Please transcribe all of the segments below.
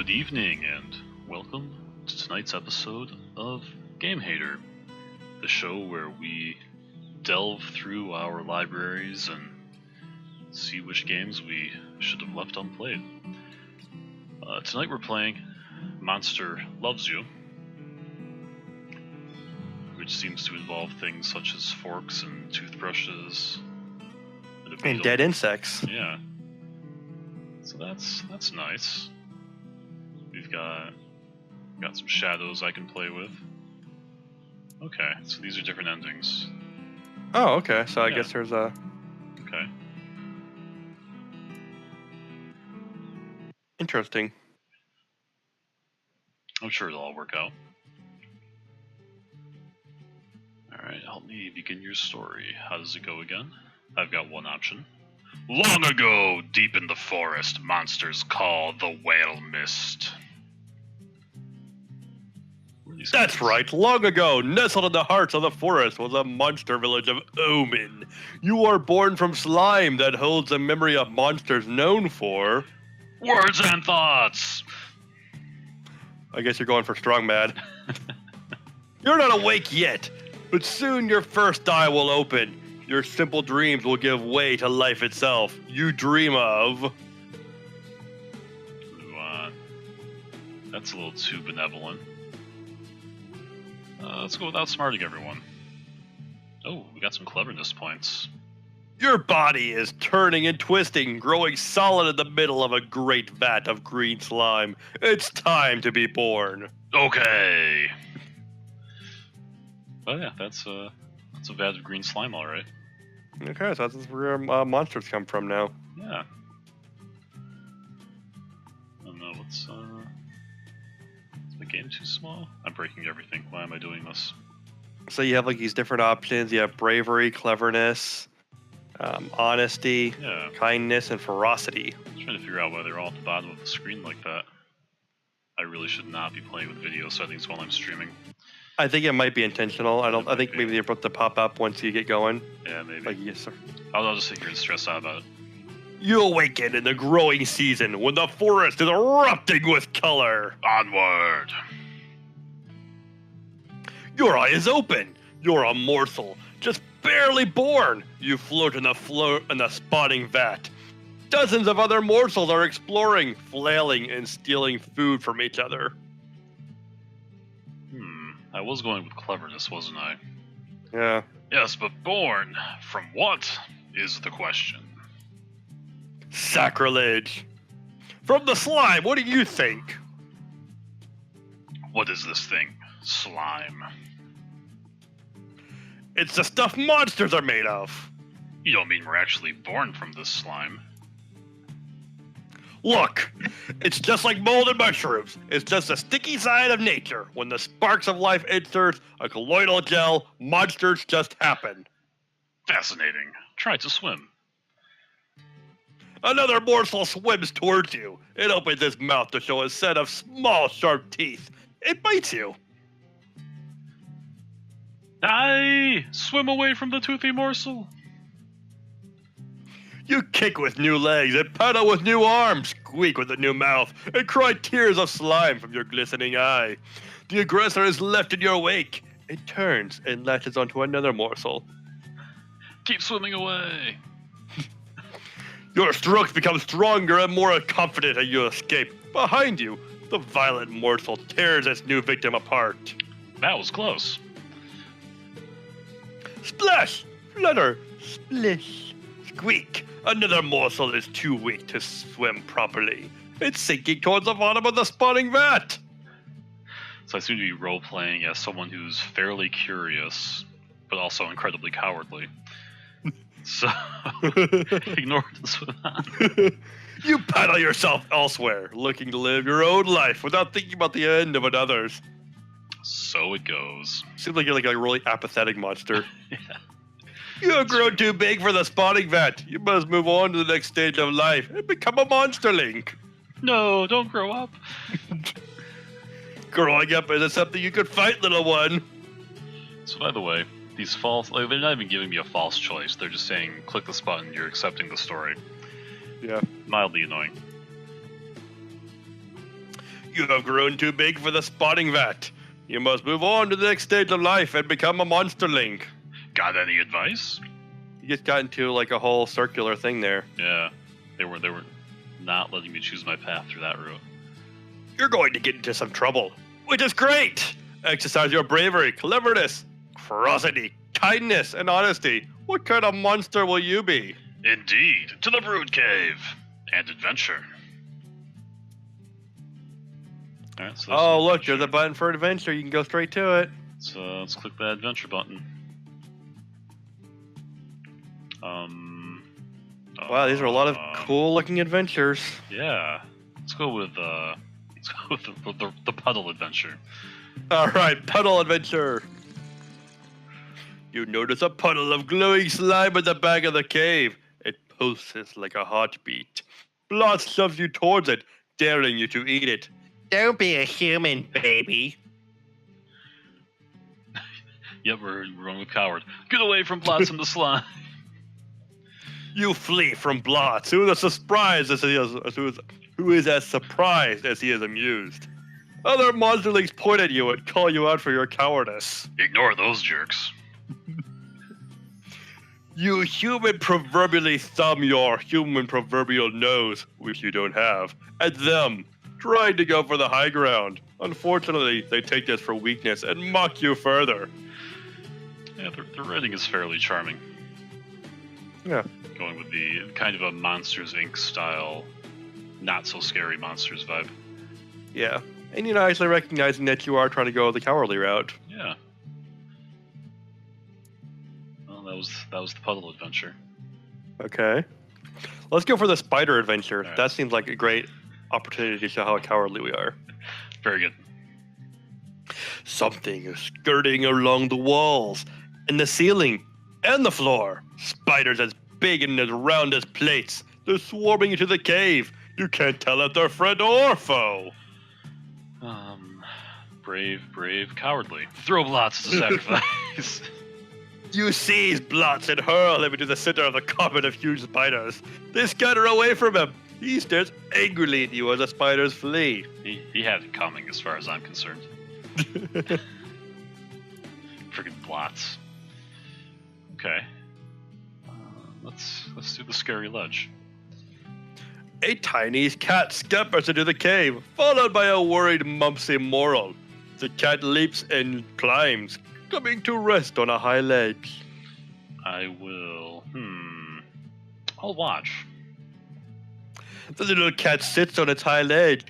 Good evening and welcome to tonight's episode of Gamehater, the show where we delve through our libraries and see which games we should have left unplayed. Tonight we're playing Monster Loves You, which seems to involve things such as forks and toothbrushes. And dead insects. Yeah. So that's nice. We've got some shadows I can play with. Okay, so these are different endings. Oh, okay. So I guess there's a... Okay. Interesting. I'm sure it'll all work out. Alright, help me begin your story. How does it go again? I've got one option. Long ago, deep in the forest, monsters called the Whale Mist. That's right. Long ago, nestled in the hearts of the forest was a monster village of Omen. You are born from slime that holds the memory of monsters known for... Words and thoughts! I guess you're going for strong mad. You're not awake yet, but soon your first eye will open. Your simple dreams will give way to life itself. You dream of... Ooh, that's a little too benevolent. Let's go with outsmarting everyone. Oh, we got some cleverness points. Your body is turning and twisting, growing solid in the middle of a great vat of green slime. It's time to be born. Okay. Oh yeah, that's a vat of green slime, all right. Okay, so that's where monsters come from now. Yeah. I don't know, is the game too small? I'm breaking everything. Why am I doing this? So you have like these different options. You have bravery, cleverness, honesty, kindness, and ferocity. I'm trying to figure out why they're all at the bottom of the screen like that. I really should not be playing with video settings while I'm streaming. I think it might be intentional. I think maybe they're about to pop up once you get going. Yeah, maybe. Like, yes, sir. I'll just sit here and stress out about it. You awaken in the growing season when the forest is erupting with color. Onward! Your eye is open. You're a morsel, just barely born. You float in the spawning vat. Dozens of other morsels are exploring, flailing, and stealing food from each other. I was going with cleverness, wasn't I? Yeah. Yes, but born from what is the question? Sacrilege. From the slime, what do you think? What is this thing? Slime. It's the stuff monsters are made of. You don't mean we're actually born from this slime? Look, it's just like mold and mushrooms. It's just the sticky side of nature. When the sparks of life enters a colloidal gel, monsters just happen. Fascinating. Try to swim. Another morsel swims towards you. It opens its mouth to show a set of small, sharp teeth. It bites you. Aye! Swim away from the toothy morsel. You kick with new legs and paddle with new arms, squeak with a new mouth, and cry tears of slime from your glistening eye. The aggressor is left in your wake. It turns and latches onto another morsel. Keep swimming away. Your strokes become stronger and more confident as you escape. Behind you, the violent morsel tears its new victim apart. That was close. Splash! Flutter! Splish! Squeak! Another morsel is too weak to swim properly. It's sinking towards the bottom of the spawning vat. So I seem to be role-playing as someone who's fairly curious, but also incredibly cowardly. So, ignore this one. You paddle yourself elsewhere, looking to live your own life without thinking about the end of another's. So it goes. Seems like you're like a really apathetic monster. Yeah. You have grown too big for the spawning vat. You must move on to the next stage of life and become a monsterling. No, don't grow up. Growing up isn't something you could fight, little one. So by the way, these false, like, they're not even giving me a false choice. They're just saying, click this button, you're accepting the story. Yeah. Mildly annoying. You have grown too big for the spotting vat. You must move on to the next stage of life and become a monsterling. Got any advice? You just got into like a whole circular thing there. Yeah, they were not letting me choose my path through that route. You're going to get into some trouble, which is great. Exercise your bravery, cleverness, ferocity, kindness, and honesty. What kind of monster will you be? Indeed, to the Brood Cave and adventure. All right, so Oh, look, there's a button for adventure. You can go straight to it. So let's click that adventure button. Wow, these are a lot of cool-looking adventures. Yeah, let's go with the puddle adventure. All right, puddle adventure. You notice a puddle of glowing slime at the back of the cave. It pulses like a heartbeat. Blot shoves you towards it, daring you to eat it. Don't be a human, baby. Yep, we're going with coward. Get away from Plots and the slime. You flee from Blots, who is as surprised as he is, who is as surprised as he is amused. Other monsterlings point at you and call you out for your cowardice. Ignore those jerks. You human proverbially thumb your human proverbial nose, which you don't have, at them, trying to go for the high ground. Unfortunately, they take this for weakness and mock you further. Yeah, the writing is fairly charming. Yeah. Going with the kind of a Monsters, Inc. style, not so scary Monsters vibe. Yeah. And you're nicely recognizing that you are trying to go the cowardly route. Yeah. Well, that was the puddle adventure. Okay. Let's go for the spider adventure. Right. That seems like a great opportunity to show how cowardly we are. Very good. Something is skirting along the walls, and the ceiling, and the floor. Spiders as big and as round as plates. They're swarming into the cave. You can't tell if they're friend or foe. Brave, cowardly. Throw Blots to sacrifice. You seize Blots and hurl him into the center of the carpet of huge spiders. They scatter away from him. He stares angrily at you as the spiders flee. He had it coming as far as I'm concerned. Friggin' Blots. Okay. Let's do the scary ledge. A tiny cat scampers into the cave, followed by a worried Mumsy Moral. The cat leaps and climbs, coming to rest on a high ledge. I will. I'll watch. The little cat sits on its high ledge,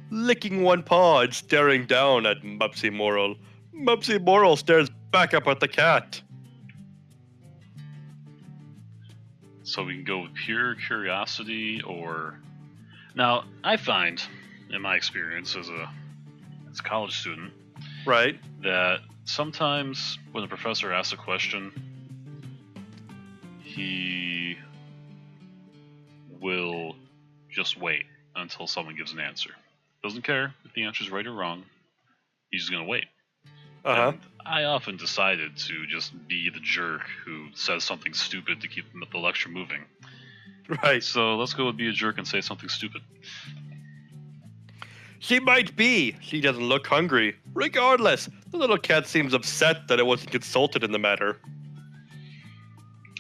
licking one paw and staring down at Mumsy Moral. Mumsy Moral stares back up at the cat. So we can go with pure curiosity, or... Now, I find, in my experience as a college student, Right. that sometimes when a professor asks a question, he will just wait until someone gives an answer. Doesn't care if the answer's right or wrong. He's just going to wait. Uh-huh. And I often decided to just be the jerk who says something stupid to keep the lecture moving. Right. So let's go with be a jerk and say something stupid. She might be. She doesn't look hungry. Regardless, the little cat seems upset that it wasn't consulted in the matter.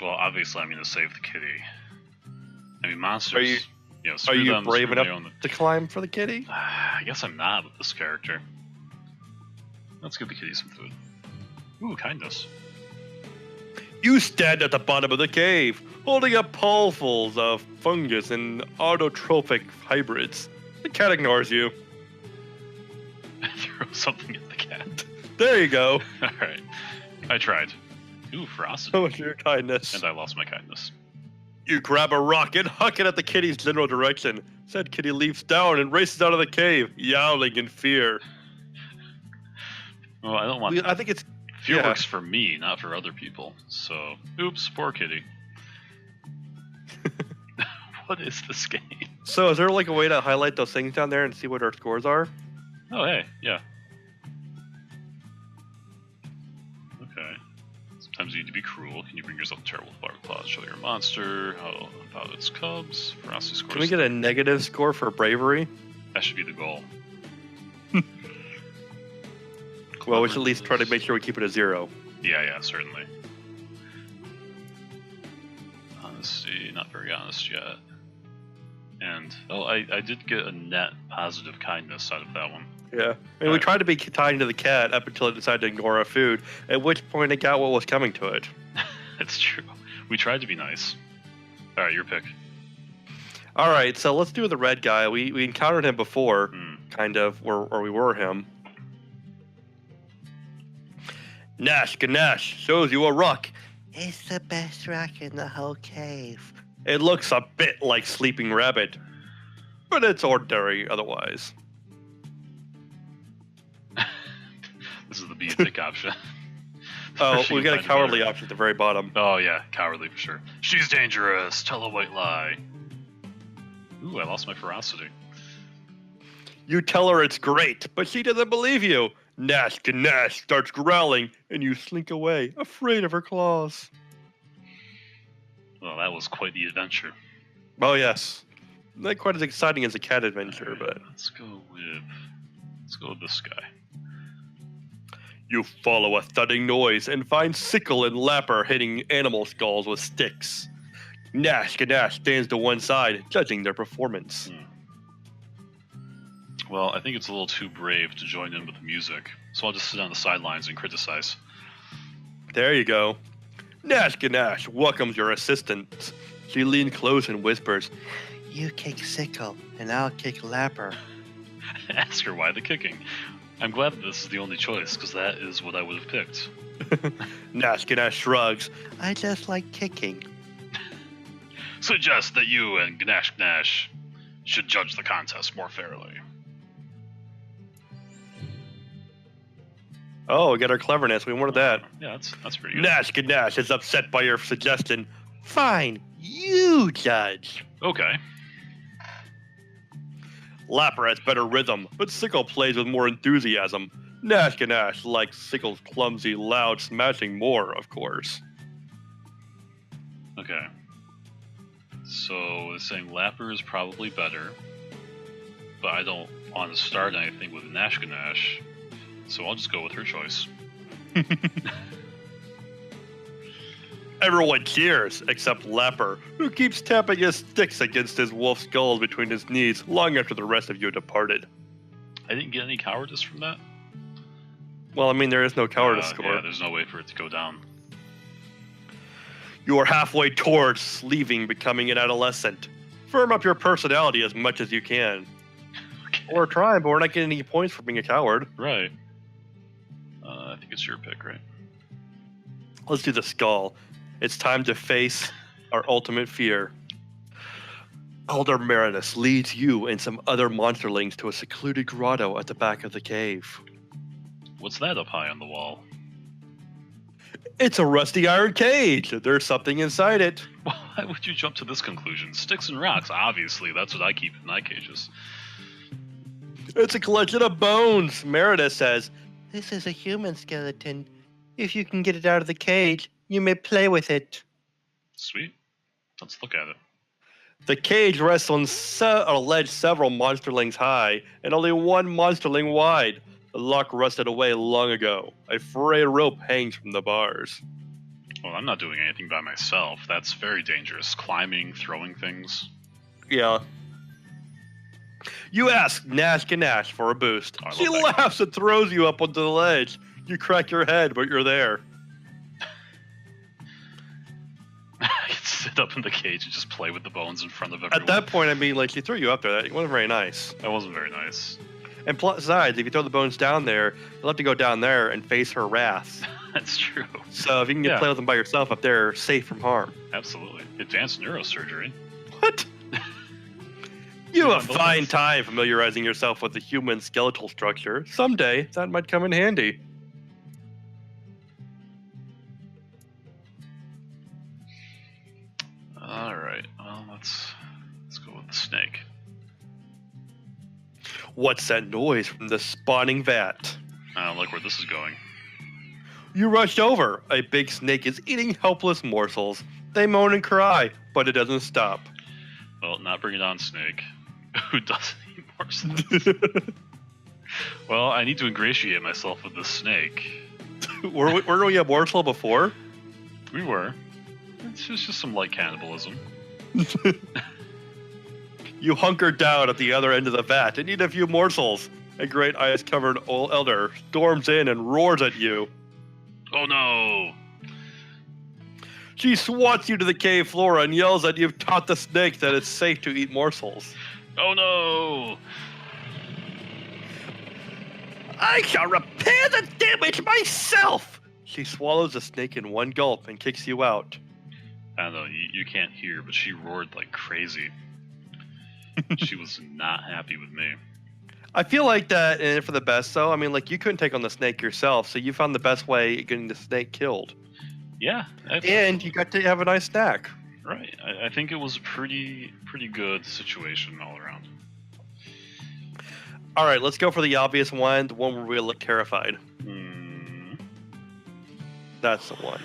Well, obviously I'm going to save the kitty. I mean, monsters... Are you them, brave enough them. to climb for the kitty? I guess I'm not with this character. Let's give the kitty some food. Ooh, kindness. You stand at the bottom of the cave, holding up pawfuls of fungus and autotrophic hybrids. The cat ignores you. Throw something at the cat. There you go. Alright. I tried. Ooh, ferocity. So much for your kindness. And I lost my kindness. You grab a rock and huck it at the kitty's general direction. Said kitty leaps down and races out of the cave, yowling in fear. Well, I don't want... I think it's... Fear works for me, not for other people. So, oops, poor kitty. What is this game? So is there like a way to highlight those things down there and see what our scores are? Oh, hey, yeah. Okay. Sometimes you need to be cruel. Can you bring yourself terrible bark claws? Show you're a monster. How about its cubs? Ferocity scores. Can we get a negative score for bravery? That should be the goal. Well, we should at least try to make sure we keep it at 0. Yeah, certainly. Honesty, not very honest yet. And, I did get a net positive kindness out of that one. Yeah. And we tried to be kind to the cat up until it decided to ignore our food, at which point it got what was coming to it. It's true. We tried to be nice. Alright, your pick. Alright, so let's do the red guy. We encountered him before, kind of, or we were him. Nash Ganesh shows you a rock. It's the best rock in the whole cave. It looks a bit like Sleeping Rabbit, but it's ordinary otherwise. This is the be a dick option. Oh, we got a cowardly option at the very bottom. Oh yeah, cowardly for sure. She's dangerous. Tell a white lie. Ooh, I lost my ferocity. You tell her it's great, but she doesn't believe you. Nash Ganesh starts growling, and you slink away, afraid of her claws. Well, that was quite the adventure. Oh yes, not quite as exciting as a cat adventure, Right, but let's go with this guy. you follow a thudding noise and find Sickle and Lapper hitting animal skulls with sticks. Nash Ganesh stands to one side, judging their performance. Well, I think it's a little too brave to join in with the music, so I'll just sit on the sidelines and criticize. There you go. Nash Ganesh welcomes your assistant. She leans close and whispers, "You kick Sickle, and I'll kick Lapper." Ask her why the kicking. I'm glad that this is the only choice, because that is what I would have picked. Nash Ganesh shrugs. "I just like kicking." Suggest that you and Ganesh should judge the contest more fairly. Oh, we got our cleverness. We wanted that. Yeah, that's pretty good. Nash Ganesh is upset by your suggestion. Fine, you judge. Okay. Lapper has better rhythm, but Sickle plays with more enthusiasm. Nash Ganesh likes Sickle's clumsy, loud smashing more, of course. Okay. So it's saying Lapper is probably better, but I don't want to start anything with Nash Ganesh, so I'll just go with her choice. Everyone cheers, except Lapper, who keeps tapping his sticks against his wolf skull between his knees long after the rest of you departed. I didn't get any cowardice from that. Well, I mean, there is no cowardice score. Yeah, there's no way for it to go down. You are halfway towards leaving becoming an adolescent. Firm up your personality as much as you can. Okay. We're trying, but we're not getting any points for being a coward. Right. I think it's your pick, right? Let's do the skull. It's time to face our ultimate fear. Elder Marinus leads you and some other monsterlings to a secluded grotto at the back of the cave. What's that up high on the wall? It's a rusty iron cage. There's something inside it. Why would you jump to this conclusion? Sticks and rocks, obviously. That's what I keep in my cages. It's a collection of bones, Marinus says. This is a human skeleton. If you can get it out of the cage, you may play with it. Sweet. Let's look at it. The cage rests on a ledge several monsterlings high and only one monsterling wide. The lock rusted away long ago. A frayed rope hangs from the bars. Well, I'm not doing anything by myself. That's very dangerous. Climbing, throwing things. Yeah. You ask Nash Ganesh for a boost. She laughs and throws you up onto the ledge. You crack your head, but you're there. I can sit up in the cage and just play with the bones in front of everyone. At that point, I mean, like, she threw you up there. That wasn't very nice. That wasn't very nice. And besides, if you throw the bones down there, you'll have to go down there and face her wrath. That's true. So if you can play with them by yourself up there, safe from harm. Absolutely. Advanced neurosurgery. What? You have a fine time familiarizing yourself with the human skeletal structure. Someday, that might come in handy. Alright, well, let's go with the snake. What's that noise from the spawning vat? I don't like where this is going. You rush over. A big snake is eating helpless morsels. They moan and cry, but it doesn't stop. Well, not bring it on, snake. Who doesn't eat morsels? Well, I need to ingratiate myself with the snake. Weren't we a morsel before? We were. It's just some light cannibalism. You hunker down at the other end of the vat and eat a few morsels. A great ice-covered old elder storms in and roars at you. Oh no! She swats you to the cave floor and yells that you've taught the snake that it's safe to eat morsels. Oh no! I shall repair the damage myself! She swallows the snake in one gulp and kicks you out. I don't know, you can't hear, but she roared like crazy. She was not happy with me. I feel like that in it for the best, though. I mean, like, you couldn't take on the snake yourself, so you found the best way of getting the snake killed. Yeah. And you got to have a nice snack. Right. I think it was a pretty good situation all around. All right, let's go for the obvious one, the one where we look terrified. That's the one.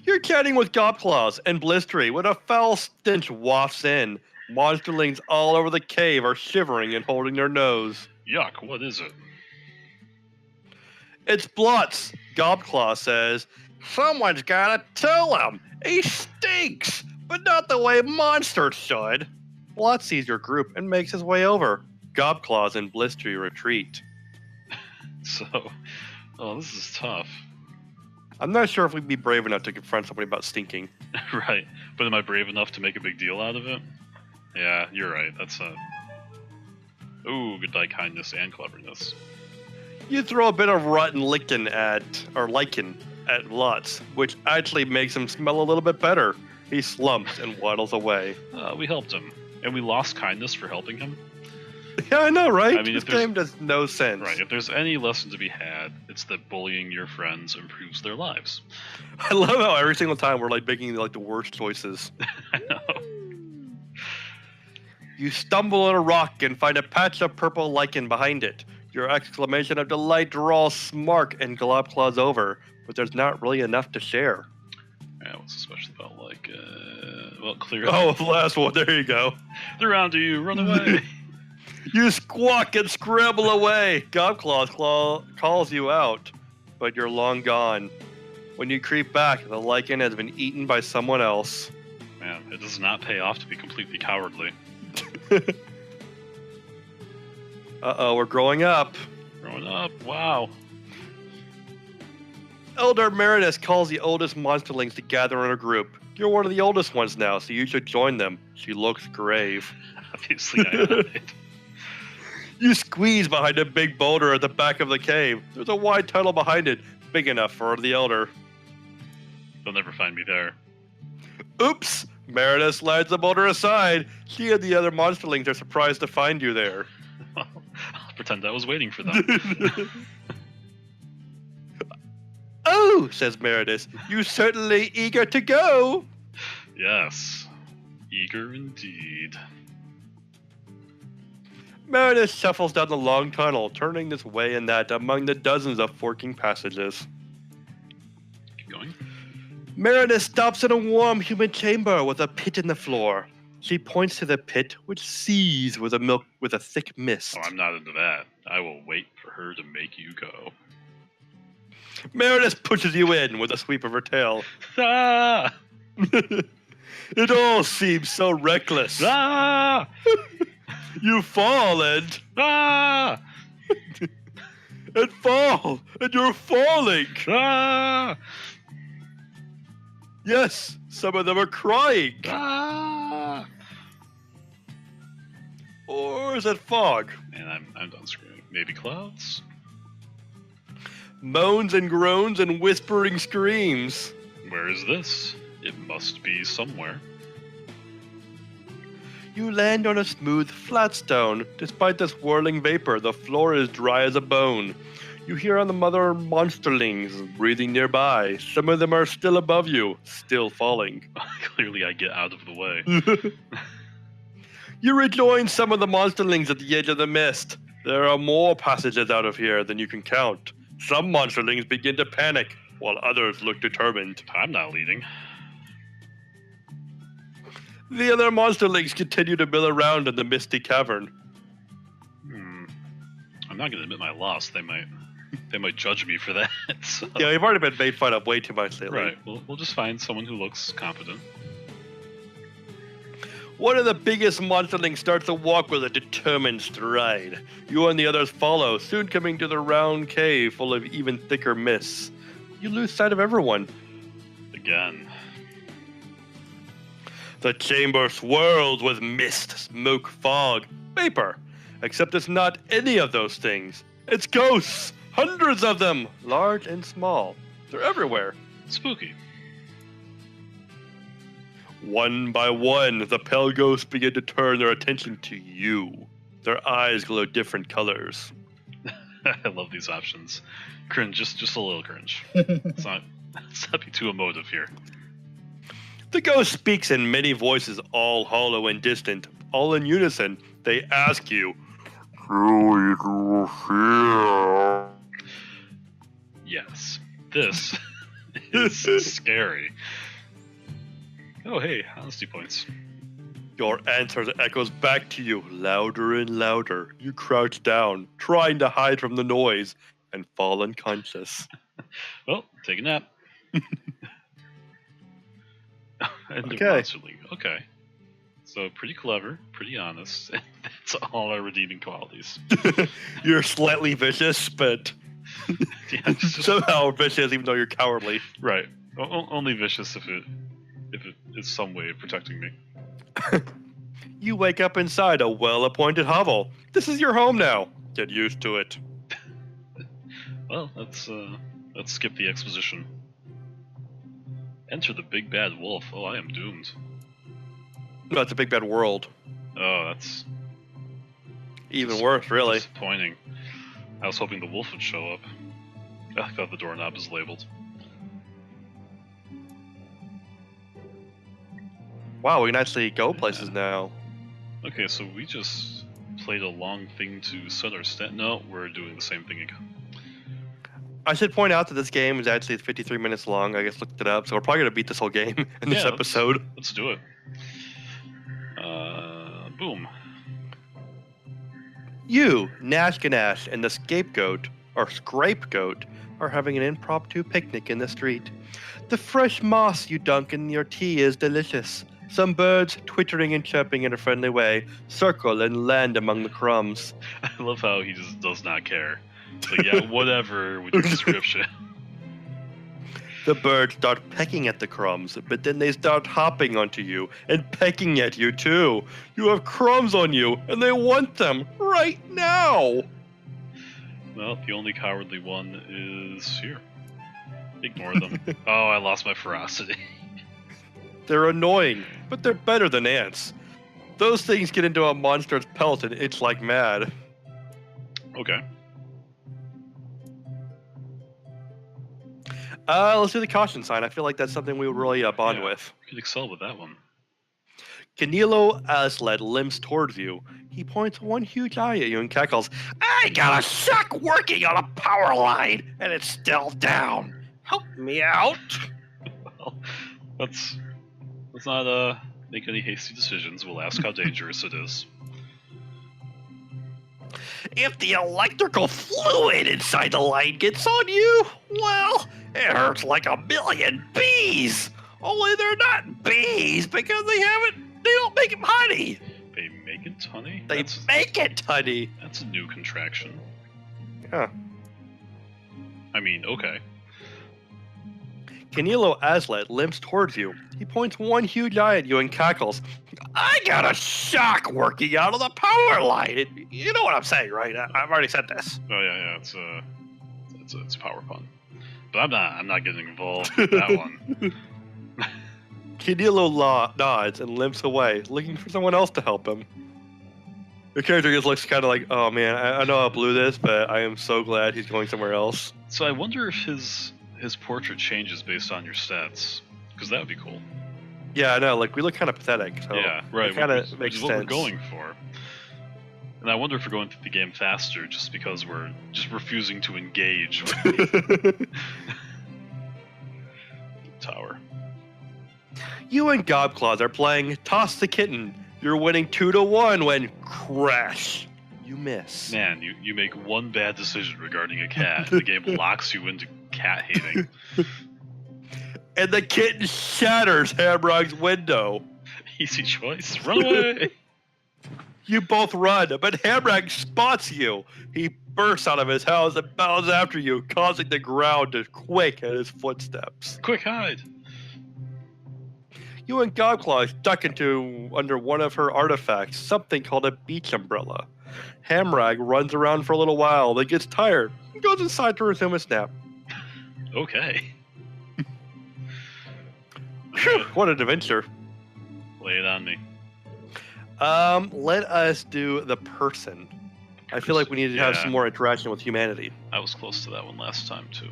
You're chatting with Gobclaws and Blistery when a foul stench wafts in. Monsterlings all over the cave are shivering and holding their nose. Yuck, what is it? It's Blotz, Gobclaw says. Someone's gotta tell him. He stinks, but not the way monsters should. Blotz sees your group and makes his way over. Gobclaws and Blistery retreat. So, this is tough. I'm not sure if we'd be brave enough to confront somebody about stinking. Right, but am I brave enough to make a big deal out of it? Yeah, you're right. That's a... Ooh, good die kindness and cleverness. You throw a bit of rotten lichen at Lutz, which actually makes him smell a little bit better. He slumps and waddles away. We helped him, and we lost kindness for helping him. Yeah, I know, right? I mean, this game does no sense. Right, if there's any lesson to be had, it's that bullying your friends improves their lives. I love how every single time we're like making like the worst choices. I know. You stumble on a rock and find a patch of purple lichen behind it. Your exclamation of delight draws Smark and Globclaws over, but there's not really enough to share. Yeah, what's especially about like, well, clearly. Oh, the last one, there you go. They're onto you, run away! You squawk and scramble away. Gobclaws calls you out, but you're long gone. When you creep back, the lichen has been eaten by someone else. Man, it does not pay off to be completely cowardly. Uh-oh, we're growing up. Growing up, wow. Elder Meredith calls the oldest monsterlings to gather in a group. You're one of the oldest ones now, so you should join them. She looks grave. Obviously, I have it. You squeeze behind a big boulder at the back of the cave. There's a wide tunnel behind it, big enough for the elder. They'll never find me there. Oops! Meredith slides the boulder aside. She and the other monsterlings are surprised to find you there. I'll pretend I was waiting for them. Oh, says Meredith, you certainly eager to go. Yes, eager indeed. Meredith shuffles down the long tunnel, turning this way and that among the dozens of forking passages. Keep going. Meredith stops in a warm human chamber with a pit in the floor. She points to the pit, which seethes with a thick mist. Oh, I'm not into that. I will wait for her to make you go. Meredith pushes you in with a sweep of her tail. Ah! It all seems so reckless. Ah! You fall and... Ah! And fall, and you're falling. Ah! Yes, some of them are crying. Ah! Or is it fog? And I'm done screaming. Maybe clouds? Moans and groans and whispering screams. Where is this? It must be somewhere. You land on a smooth, flat stone. Despite the swirling vapor, the floor is dry as a bone. You hear on the mother monsterlings breathing nearby. Some of them are still above you, still falling. Clearly I get out of the way. You rejoin some of the monsterlings at the edge of the mist. There are more passages out of here than you can count. Some monsterlings begin to panic, while others look determined. I'm not leading. The other monsterlings continue to mill around in the misty cavern. not going to admit my loss. They might judge me for that. So. Yeah, you've already been made fun of way too much lately. Right. We'll just find someone who looks competent. One of the biggest monsterlings starts to walk with a determined stride. You and the others follow, soon coming to the round cave full of even thicker mists. You lose sight of everyone. Again. The chamber swirls with mist, smoke, fog, vapor. Except it's not any of those things. It's ghosts! Hundreds of them! Large and small. They're everywhere. Spooky. One by one, the pale ghosts begin to turn their attention to you. Their eyes glow different colors. I love these options. Cringe, just a little cringe. Let's not be too emotive here. The ghost speaks in many voices, all hollow and distant, all in unison. They ask you, "Do you fear?" Yes, this is scary. Oh, hey, honesty points. Your answer echoes back to you, louder and louder. You crouch down, trying to hide from the noise, and fall unconscious. Well, take a nap. Okay. Okay. So pretty clever, pretty honest. That's all our redeeming qualities. You're slightly vicious, but Yeah, just somehow vicious even though you're cowardly. right. Only vicious if it is some way of protecting me. You wake up inside a well-appointed hovel. This is your home now. Get used to it. Well, let's skip the exposition. Enter the big bad wolf. Oh, I am doomed. No, it's a big bad world. Oh, that's Even worse, really. disappointing. I was hoping the wolf would show up. I thought the doorknob is labeled. Wow, we can actually go places now. Okay, so we just played a long thing to set our stat. No, we're doing the same thing again. I should point out that this game is actually 53 minutes long. I just looked it up, so we're probably going to beat this whole game in this episode. Let's do it. Boom. You, Nash Ganache, and the scapegoat, or scapegoat, are having an impromptu picnic in the street. The fresh moss you dunk in your tea is delicious. Some birds, twittering and chirping in a friendly way, circle and land among the crumbs. I love how he just does not care. It's like, yeah, whatever with your description. The birds start pecking at the crumbs, but then they start hopping onto you and pecking at you too. You have crumbs on you, and they want them right now. Well, the only cowardly one is here. Ignore them. Oh, I lost my ferocity. They're annoying, but they're better than ants. Those things get into a monster's pelt and itch like mad. Okay. Let's do the caution sign. I feel like that's something we would really bond Yeah. with. We could excel with that one. Canelo Aslet limps towards you. He points one huge eye at you and cackles, "I got a suck working on a power line, and it's still down. Help me out." Well, let's not make any hasty decisions. We'll ask how dangerous it is. If the electrical fluid inside the line gets on you, well, it hurts like a million bees. Only they're not bees because they don't make them honey. They make it honey? They make it honey. That's a new contraction. Yeah. I mean, okay. Canelo Aslet limps towards you. He points one huge eye at you and cackles, "I got a shock working out of the power line." You know what I'm saying, right? I've already said this. Oh yeah, it's a power pun. But I'm not getting involved with that one. Canelo nods and limps away, looking for someone else to help him. Your character just looks kind of like, "Oh man, I know I blew this, but I am so glad he's going somewhere else." So I wonder if his portrait changes based on your stats, because that would be cool. Yeah, I know. Like, we look kind of pathetic. So Yeah, right. It kind of Which makes is sense. what we're going for. And I wonder if we're going through the game faster just because we're just refusing to engage with the tower. You and Gobclaws are playing Toss the Kitten. You're winning 2-1 when crash. You miss. Man, you make one bad decision regarding a cat, and the game locks you into cat hating. And the kitten shatters Hamrock's window. Easy choice. Run away! You both run, but Hamrock spots you. He bursts out of his house and bounds after you, causing the ground to quake at his footsteps. Quick, hide! You and Gobclaw duck under one of her artifacts, something called a beach umbrella. Hamrag runs around for a little while, then gets tired and goes inside to resume his nap. Okay. Phew, what an adventure. Lay it on me. Let us do the person. I feel like we need to have some more interaction with humanity. I was close to that one last time, too.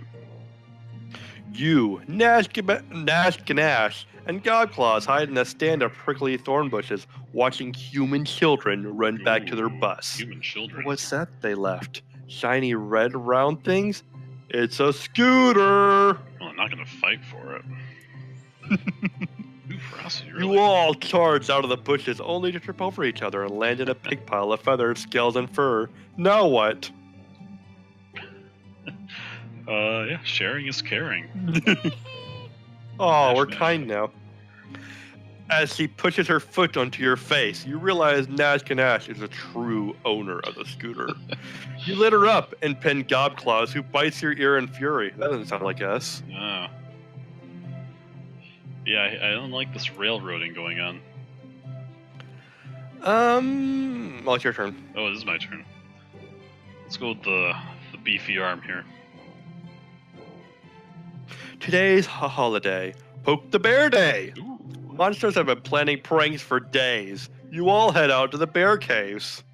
You, Nash Ganache, and Godclaws hide in a stand of prickly thorn bushes, watching human children run back to their bus. Human children? What's that they left? Shiny red round things? It's a scooter! Well, I'm not going to fight for it. Ooh, Frosty, really? You all charged out of the bushes only to trip over each other and land in a pig pile of feathers, scales, and fur. Now what? Yeah, sharing is caring. Oh, we're kind now. As she pushes her foot onto your face, you realize Nash Ganache is a true owner of the scooter. You lit her up and pin Gobclaws, who bites your ear in fury. That doesn't sound like us. Oh. Yeah, I don't like this railroading going on. Well, it's your turn. Oh, this is my turn. Let's go with the beefy arm here. Today's a holiday. Poke the Bear Day. Ooh. Monsters have been planning pranks for days. You all head out to the bear caves.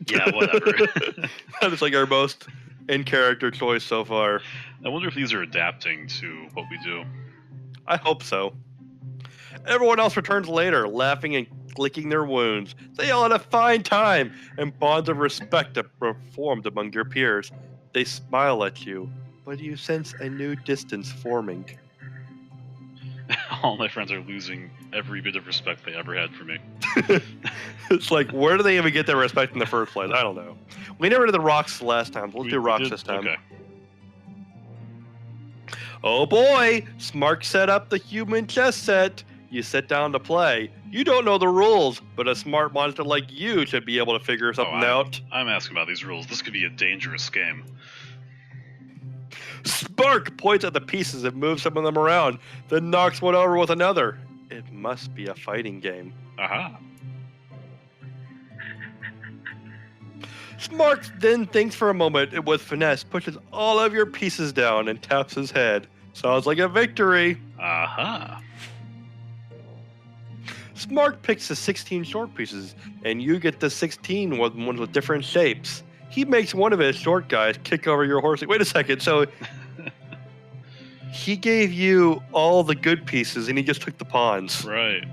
Yeah, whatever. That is like our most in-character choice so far. I wonder if these are adapting to what we do. I hope so. Everyone else returns later, laughing and licking their wounds. They all had a fine time, and bonds of respect are formed among your peers. They smile at you, but you sense a new distance forming. All my friends are losing every bit of respect they ever had for me. It's like, where do they even get their respect in the first place? I don't know. We never did the rocks last time. Let's do rocks this time. Okay. Oh boy! Smark set up the human chess set. You sit down to play. You don't know the rules, but a smart monster like you should be able to figure something out. I'm asking about these rules. This could be a dangerous game. Spark points at the pieces and moves some of them around, then knocks one over with another. It must be a fighting game. Aha. Smark then thinks for a moment and with finesse pushes all of your pieces down and taps his head. Sounds like a victory. Aha. Smark picks the 16 short pieces, and you get the 16 ones with different shapes. He makes one of his short guys kick over your horse. Wait a second, so he gave you all the good pieces, and he just took the pawns. Right.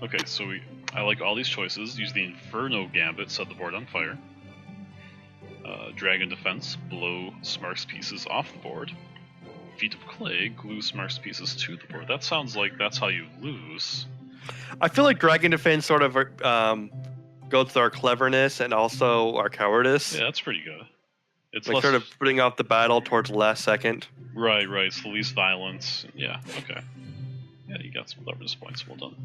Okay, so I like all these choices. Use the Inferno Gambit, set the board on fire. Dragon Defense, blow Smark's pieces off the board. Feet of Clay, glue Smark's pieces to the board. That sounds like that's how you lose. I feel like Dragon Defense sort of goes to our cleverness and also our cowardice. Yeah, that's pretty good. It's like less... sort of putting off the battle towards the last second. Right. It's the least violence. Yeah, okay. Yeah, you got some cleverness points. Well done.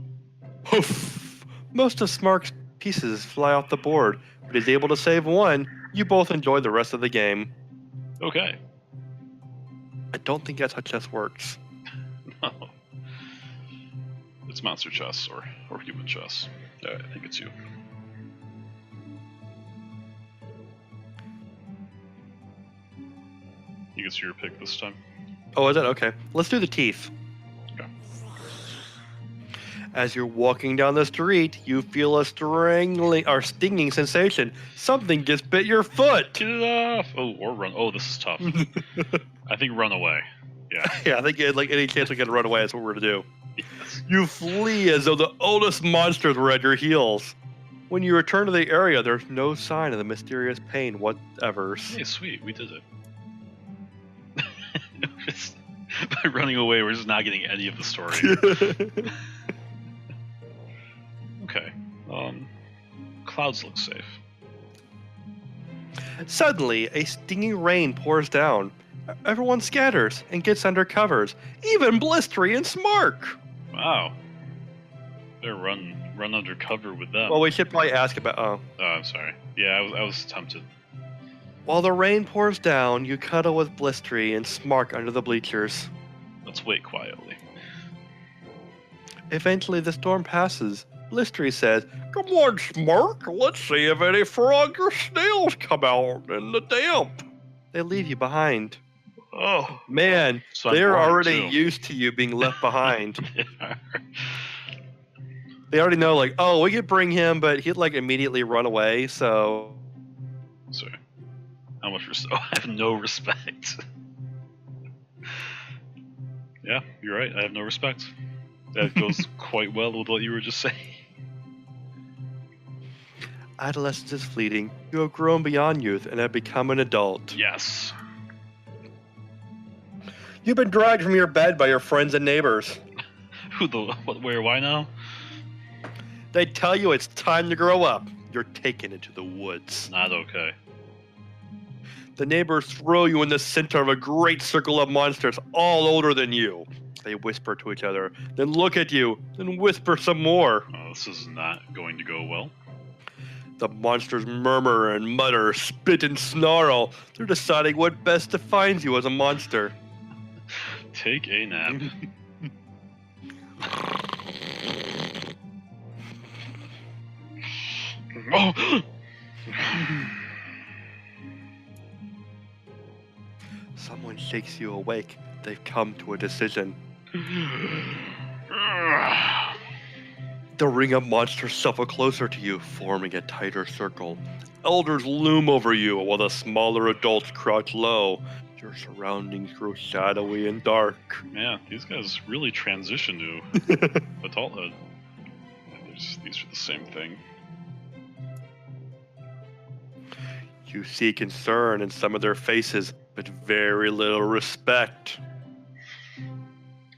Poof! Most of Smark's pieces fly off the board, but he's able to save one. You both enjoy the rest of the game. Okay. I don't think that's how chess works. No. It's monster chess or human chess. I think it's you. You get your pick this time. Oh, is it? Okay. Let's do the teeth. Okay. As you're walking down the street, you feel a stinging sensation. Something just bit your foot. Get it off! Oh, or run. Oh, this is tough. I think run away. Yeah. Yeah, I think like any chance we can run away, that's what we're gonna do. Yes. You flee as though the oldest monsters were at your heels. When you return to the area, there's no sign of the mysterious pain whatever. Hey, sweet, we did it. By running away, we're just not getting any of the story. Okay. clouds look safe. Suddenly, a stinging rain pours down. Everyone scatters and gets under covers, even Blistery and Smark. Wow. Better run under cover with them. Well, we should probably ask about. Oh, I'm sorry. Yeah, I was tempted. While the rain pours down, you cuddle with Blistery and Smark under the bleachers. Let's wait quietly. Eventually, the storm passes. Blistery says, "Come on, Smark. Let's see if any frog or snails come out in the damp." They leave you behind. Oh, Man, so I'm they're bored, already too. used to you being left behind. Yeah. They already know, like, oh, we could bring him, but he'd, like, immediately run away, so... Sorry. How much respect? I have no respect. Yeah, you're right. I have no respect. That goes quite well with what you were just saying. Adolescence is fleeting. You have grown beyond youth and have become an adult. Yes. You've been dragged from your bed by your friends and neighbors. Who the what? Where? Why now? They tell you it's time to grow up. You're taken into the woods. Not okay. The neighbors throw you in the center of a great circle of monsters, all older than you. They whisper to each other, then look at you, then whisper some more. Oh, this is not going to go well. The monsters murmur and mutter, spit and snarl. They're deciding what best defines you as a monster. Take a nap. Oh! Someone shakes you awake. They've come to a decision. The ring of monsters shuffle closer to you, forming a tighter circle. Elders loom over you while the smaller adults crouch low. Your surroundings grow shadowy and dark. Yeah, these guys really transition to adulthood. Yeah, these are the same thing. You see concern in some of their faces, but very little respect.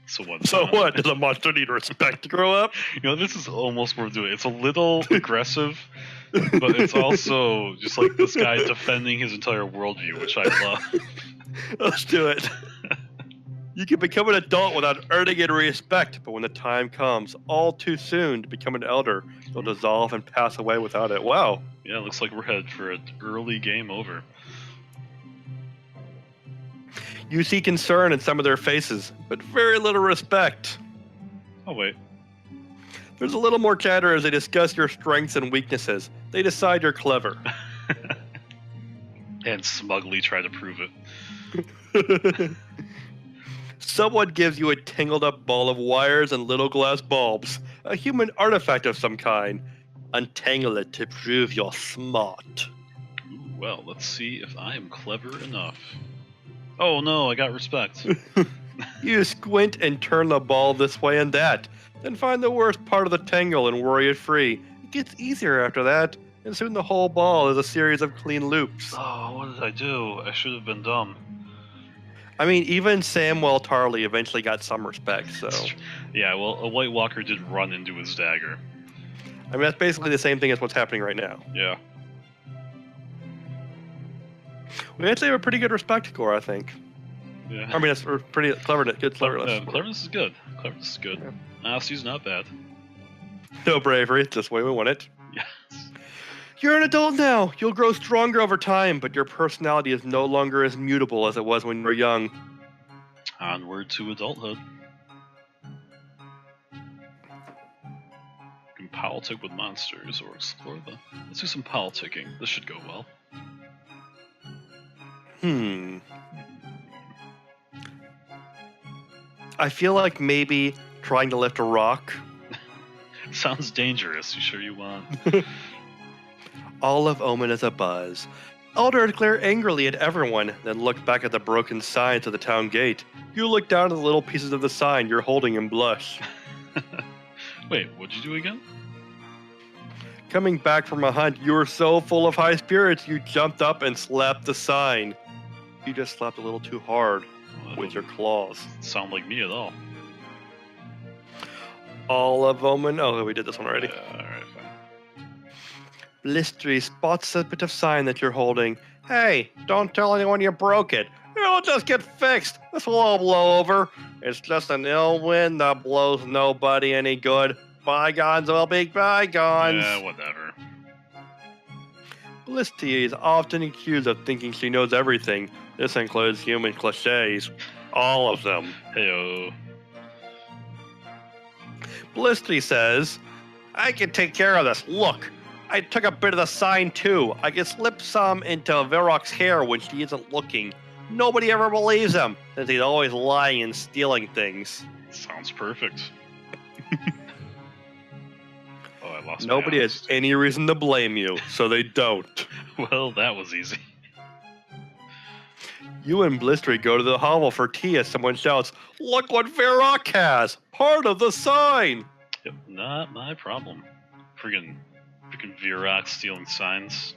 So what? So what? Does a monster need respect to grow up? You know, this is almost worth doing. It's a little aggressive, but it's also just like this guy defending his entire worldview, which I love. Let's do it. You can become an adult without earning any respect, but when the time comes, all too soon, to become an elder, you'll dissolve and pass away without it. Wow. Yeah, it looks like we're headed for an early game over. You see concern in some of their faces, but very little respect. Oh, wait. There's a little more chatter as they discuss your strengths and weaknesses. They decide you're clever. And smugly try to prove it. Someone gives you a tangled up ball of wires and little glass bulbs, a human artifact of some kind. Untangle it to prove you're smart. Ooh, well, let's see if I am clever enough. Oh no, I got respect. You squint and turn the ball this way and that, then find the worst part of the tangle and worry it free. It gets easier after that, and soon the whole ball is a series of clean loops. Oh, what did I do? I should have been dumb. I mean, even Samwell Tarley eventually got some respect, so... Yeah, well, a White Walker did run into his dagger. I mean, that's basically the same thing as what's happening right now. Yeah. We actually have a pretty good respect score, I think. Yeah. I mean, that's pretty cleverness. Good cleverness. Cleverness is good. Cleverness is good. Yeah. Honesty's not bad. No bravery, it's just the way we want it. Yes. You're an adult now. You'll grow stronger over time, but your personality is no longer as mutable as it was when you were young. Onward to adulthood. You can politic with monsters or explore the... Let's do some politicking. This should go well. I feel like maybe trying to lift a rock. Sounds dangerous. You sure you want? All of Omen is a buzz. Elders glare angrily at everyone, then look back at the broken signs of the town gate. You look down at the little pieces of the sign you're holding and blush. Wait, what'd you do again? Coming back from a hunt, you were so full of high spirits you jumped up and slapped the sign. You just slapped a little too hard with your claws. Sound like me at all. All of Omen. Oh, we did this one already. Yeah, alright, fine. Blistery spots a bit of sign that you're holding. Hey, don't tell anyone you broke it. It'll just get fixed. This will all blow over. It's just an ill wind that blows nobody any good. Bygones will be bygones. Yeah, whatever. Felicity is often accused of thinking she knows everything. This includes human cliches. All of them. Heyo. Felicity says, I can take care of this. Look, I took a bit of the sign too. I can slip some into Varrock's hair when she isn't looking. Nobody ever believes him, since he's always lying and stealing things. Sounds perfect. Oh, I lost Nobody my has any reason to blame you, so they don't. Well, that was easy. You and Blistery go to the hovel for tea as someone shouts, Look what Varrock has! Part of the sign! Yep, not my problem. Freaking Virok stealing signs.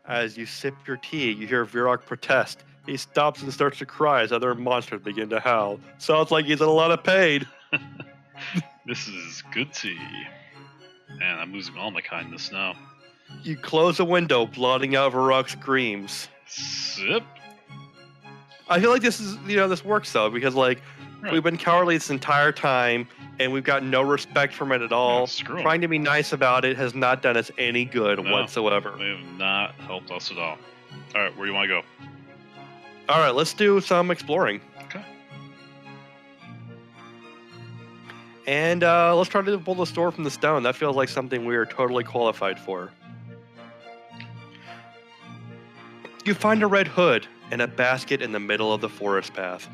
As you sip your tea, you hear Varrock protest. He stops and starts to cry as other monsters begin to howl. Sounds like he's in a lot of pain. This is good tea. Man, I'm losing all my kindness now. You close the window, blotting out Varrock's screams. Sip. I feel like this is, this works though, because Right. we've been cowardly this entire time, and we've got no respect from it at all. Yeah, screw 'em. Trying to be nice about it has not done us any good No. whatsoever. They have not helped us at all. Alright, where do you want to go? All right, let's do some exploring. Okay. And let's try to pull the store from the stone. That feels like something we are totally qualified for. You find a red hood and a basket in the middle of the forest path.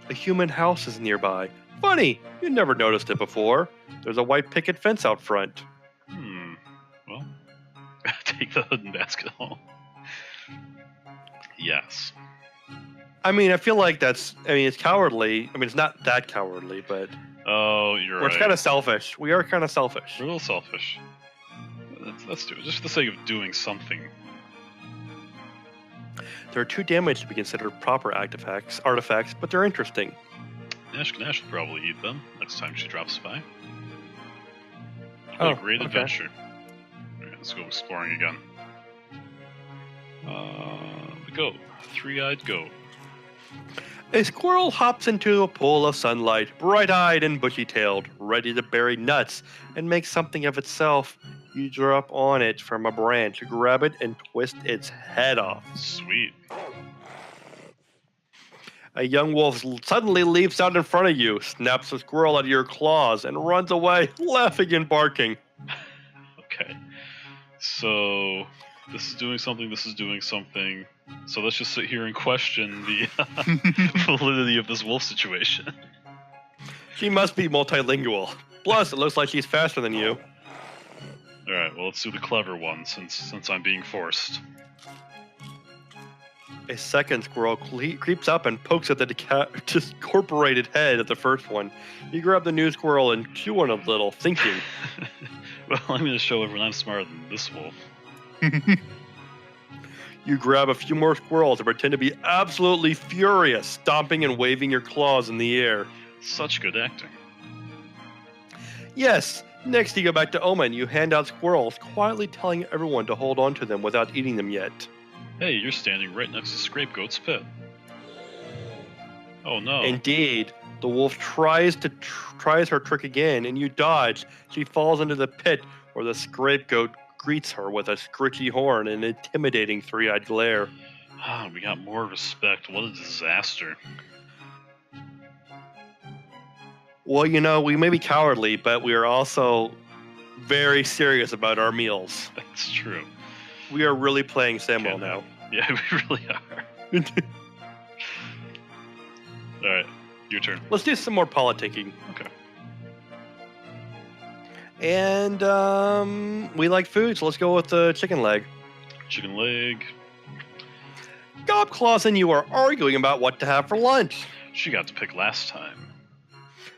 A human house is nearby. Funny, you never noticed it before. There's a white picket fence out front. Well, take the hood and basket home. Yes. I mean, I feel like it's cowardly. I mean, it's not that cowardly, but Oh, you're it's right. kind of selfish. We are kind of selfish. We're a little selfish. Let's do it, just for the sake of doing something. They're too damaged to be considered proper artifacts, but they're interesting. Nash will probably eat them next time she drops by. Oh, What a great okay. adventure. Alright, let's go exploring again. Go. Three-eyed goat. A squirrel hops into a pool of sunlight, bright-eyed and bushy-tailed, ready to bury nuts and make something of itself. You drop on it from a branch, grab it, and twist its head off. Sweet. A young wolf suddenly leaps out in front of you, snaps the squirrel out of your claws, and runs away, laughing and barking. Okay. So, this is doing something, this is doing something. So let's just sit here and question the validity of this wolf situation. She must be multilingual. Plus, it looks like she's faster than you. Alright, well let's do the clever one since I'm being forced. A second squirrel creeps up and pokes at the discorporated head of the first one. You grab the new squirrel and chew on it a little, thinking. Well, I'm going to show everyone I'm smarter than this wolf. You grab a few more squirrels and pretend to be absolutely furious, stomping and waving your claws in the air. Such good acting. Yes, next you go back to Omen. You hand out squirrels, quietly telling everyone to hold on to them without eating them yet. Hey, you're standing right next to Scapegoat's pit. Oh no. Indeed, the wolf tries her trick again, and you dodge. She falls into the pit, where the scapegoat greets her with a scritchy horn and an intimidating three-eyed glare. Ah, we got more respect. What a disaster. Well, we may be cowardly, but we are also very serious about our meals. That's true. We are really playing Samuel Okay, now. Yeah, we really are. Alright, your turn. Let's do some more politicking. Okay. And we like food, so let's go with the chicken leg. Chicken leg. Gobclaws and you are arguing about what to have for lunch. She got to pick last time.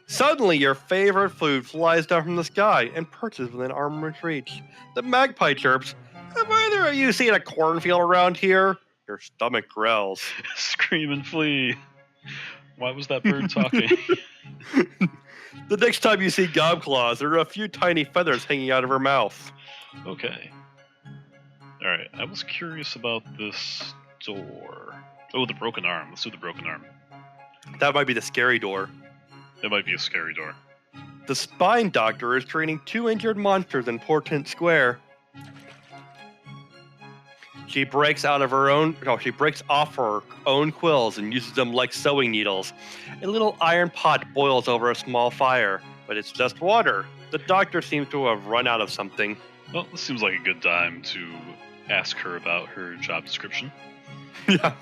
Suddenly, your favorite food flies down from the sky and perches within arm's reach. The magpie chirps, "Have either of you seen a cornfield around here?" Your stomach growls. Scream and flee. Why was that bird talking? The next time you see Gobclaws, there are a few tiny feathers hanging out of her mouth. Okay. Alright, I was curious about this door. Oh, the broken arm. Let's do the broken arm. That might be the scary door. That might be a scary door. The spine doctor is training 2 injured monsters in Portent Square. She breaks off her own quills and uses them like sewing needles. A little iron pot boils over a small fire, but it's just water. The doctor seems to have run out of something. Well, this seems like a good time to ask her about her job description. Yeah.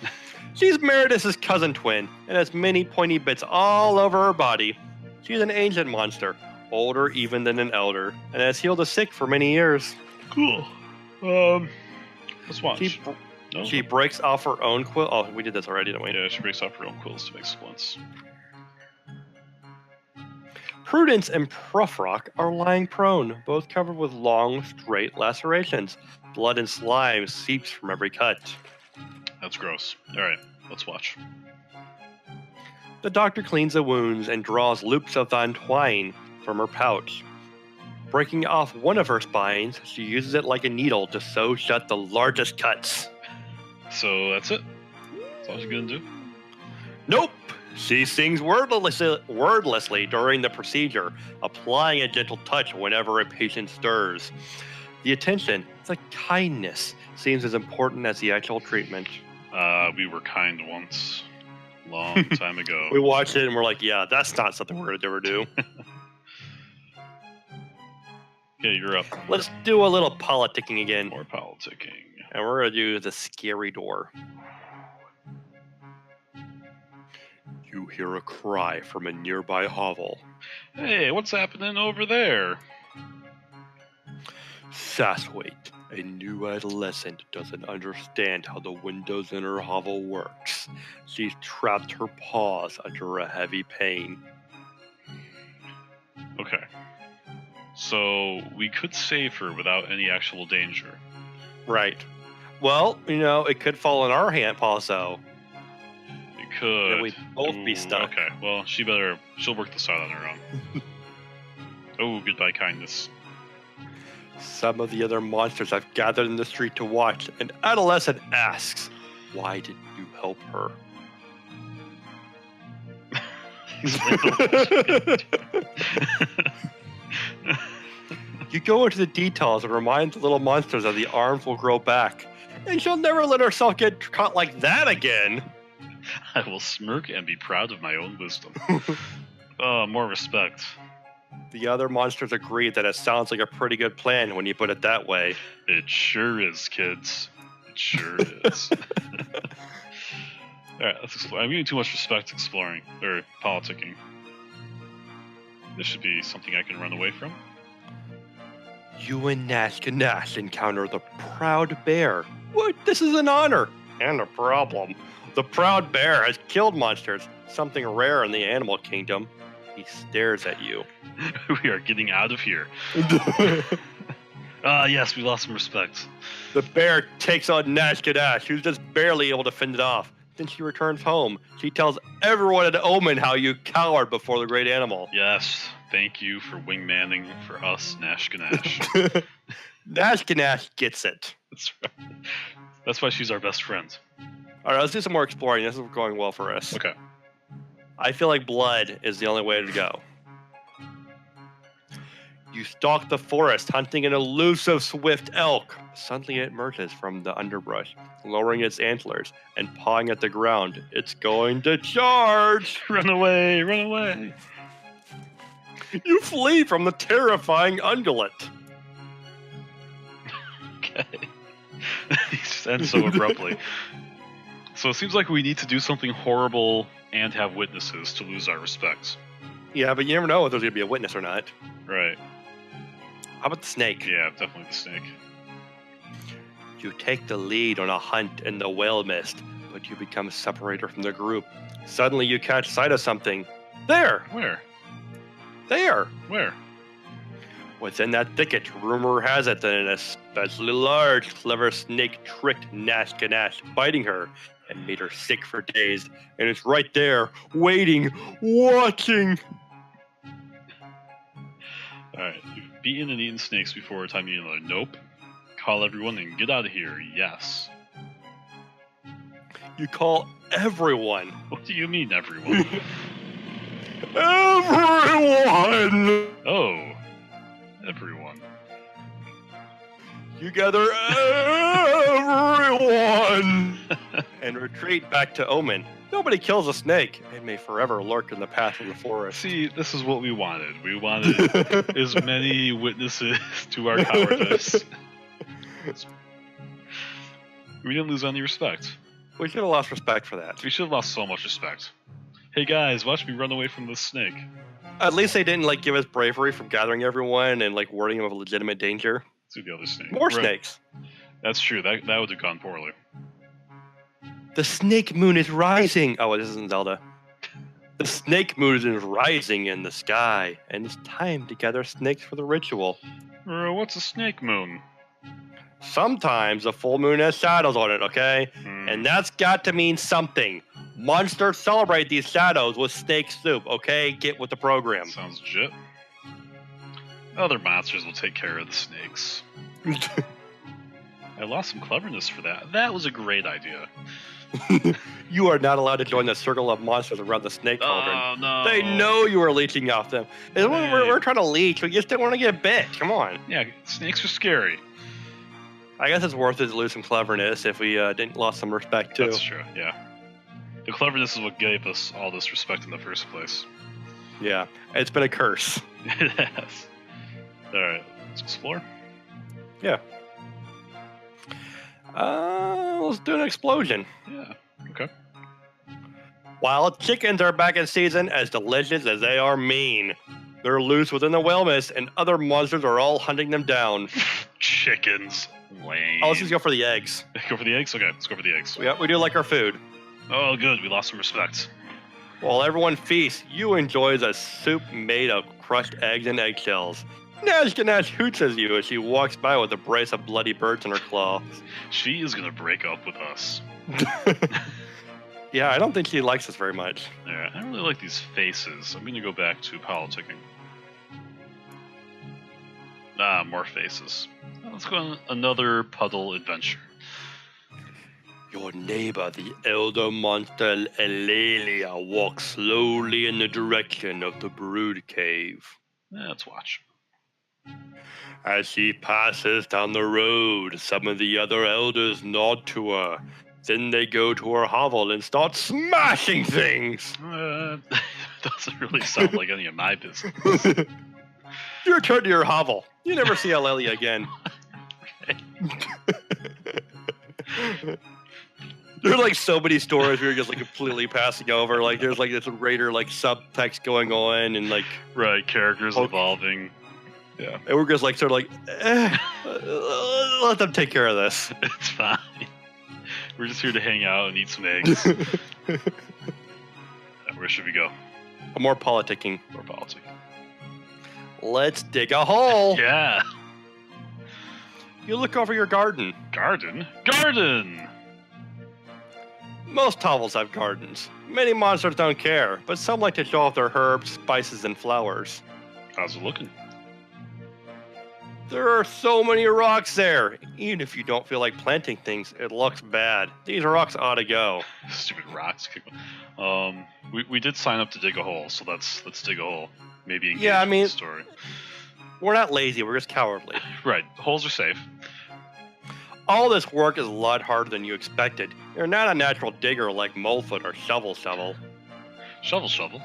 She's Meredith's cousin twin, and has many pointy bits all over her body. She's an ancient monster, older even than an elder, and has healed the sick for many years. Cool. Let's watch. She breaks off her own quill. Oh, we did this already, didn't we? Yeah, she breaks off her own quills to make splints. Prudence and Prufrock are lying prone, both covered with long, straight lacerations. Blood and slime seeps from every cut. That's gross. Alright, let's watch. The doctor cleans the wounds and draws loops of twine from her pouch. Breaking off one of her spines, she uses it like a needle to sew shut the largest cuts. So that's it? That's all she's gonna do? Nope! She sings wordlessly during the procedure, applying a gentle touch whenever a patient stirs. The attention, the kindness, seems as important as the actual treatment. We were kind once. Long time ago. We watched it and we're like, yeah, that's not something we're gonna ever do. Okay, you're up. Let's do a little politicking again. More politicking. And we're gonna do the scary door. You hear a cry from a nearby hovel. Hey, what's happening over there? Saswaite, a new adolescent, doesn't understand how the windows in her hovel works. She's trapped her paws under a heavy pain. Okay. So, we could save her without any actual danger. Right. Well, it could fall in our hand also. It could. And we'd both be stuck. Okay, well, she'll work this out on her own. Oh, goodbye, kindness. Some of the other monsters have gathered in the street to watch. An adolescent asks, "Why didn't you help her?" You go into the details and remind the little monsters that the arms will grow back, and she'll never let herself get caught like that again. I will smirk and be proud of my own wisdom. More respect. The other monsters agree that it sounds like a pretty good plan when you put it that way. It sure is, kids. It sure is. Alright, let's explore. I'm getting too much respect exploring, or politicking. This should be something I can run away from. You and Nash encounter the Proud Bear. What? This is an honor. And a problem. The Proud Bear has killed monsters, something rare in the animal kingdom. He stares at you. We are getting out of here. Yes, we lost some respect. The bear takes on Nash, who's just barely able to fend it off. Then she returns home. She tells everyone at Omen how you cowered before the great animal. Yes, thank you for wingmanning for us, Nash Ganache. Nash Ganache gets it. That's right. That's why she's our best friend. All right, let's do some more exploring. This is going well for us. Okay. I feel like blood is the only way to go. You stalk the forest, hunting an elusive swift elk. Suddenly it emerges from the underbrush, lowering its antlers and pawing at the ground. It's going to charge! Run away, run away! You flee from the terrifying ungulate. Okay. He just ends so abruptly. So it seems like we need to do something horrible and have witnesses to lose our respect. Yeah, but you never know if there's going to be a witness or not. Right. How about the snake? Yeah, definitely the snake. You take the lead on a hunt in the whale mist, but you become separated from the group. Suddenly you catch sight of something. There! Where? There! Where? Within that thicket, rumor has it that an especially large, clever snake tricked Nash Ganache, biting her, and made her sick for days. And it's right there, waiting, watching. Alright, you've beaten and eaten snakes before, time to eat another. Nope. Call everyone and get out of here. Yes. You call everyone. What do you mean, everyone? Everyone! Oh. Everyone. You gather everyone! And retreat back to Omen. Nobody kills a snake. It may forever lurk in the path of the forest. See, this is what we wanted. We wanted as many witnesses to our cowardice. We didn't lose any respect. We should have lost respect for that. We should have lost so much respect. Hey guys, watch me run away from this snake. At least they didn't give us bravery from gathering everyone and warning them of legitimate danger. To the other snake. More snakes. That's true. That would have gone poorly. The snake moon is rising. Oh, this isn't Zelda. The snake moon is rising in the sky, and it's time to gather snakes for the ritual. What's a snake moon? Sometimes a full moon has shadows on it, okay? And that's got to mean something. Monsters celebrate these shadows with snake soup, okay? Get with the program. Sounds legit. Other monsters will take care of the snakes. I lost some cleverness for that. That was a great idea. You are not allowed to join the circle of monsters around the snake cauldron. Oh, no. They know you are leeching off them. We're trying to leech, we just don't want to get bit. Come on. Yeah, snakes are scary. I guess it's worth it to lose some cleverness if we didn't lost some respect, too. That's true, yeah. The cleverness is what gave us all this respect in the first place. Yeah, it's been a curse. It has. Alright, let's explore. Yeah. Let's do an explosion. Yeah, okay. Wild chickens are back in season, as delicious as they are mean. They're loose within the whale mist, and other monsters are all hunting them down. Chickens. Lame. Oh, let's just go for the eggs. Go for the eggs? Okay, let's go for the eggs. Yeah, we do like our food. Oh, good. We lost some respect. While everyone feasts, you enjoy the soup made of crushed eggs and eggshells. Nashganash hoots at you as she walks by with a brace of bloody birds in her claws. She is going to break up with us. Yeah, I don't think she likes us very much. Yeah, I don't really like these faces. I'm going to go back to politicking. Ah, more faces. Let's go on another puddle adventure. Your neighbor, the elder monster Elalia, walks slowly in the direction of the brood cave. Let's watch. As she passes down the road, some of the other elders nod to her. Then they go to her hovel and start smashing things. Doesn't really sound like any of my business. You return to your hovel. You never see Elalia again. There are so many stories where you're just completely passing over. There's this greater subtext going on and right, characters evolving. Yeah. And we're just let them take care of this. It's fine. We're just here to hang out and eat some eggs. Where should we go? More politicking. More politicking. Let's dig a hole. Yeah. You look over your garden. Garden? Garden! Most hovels have gardens. Many monsters don't care, but some like to show off their herbs, spices, and flowers. How's it looking? There are so many rocks there. Even if you don't feel like planting things, it looks bad. These rocks ought to go. Stupid rocks. We did sign up to dig a hole, so let's dig a hole. Maybe engage in the story. We're not lazy, we're just cowardly. Right, holes are safe. All this work is a lot harder than you expected. You're not a natural digger like Molefoot or Shovel. Shovel.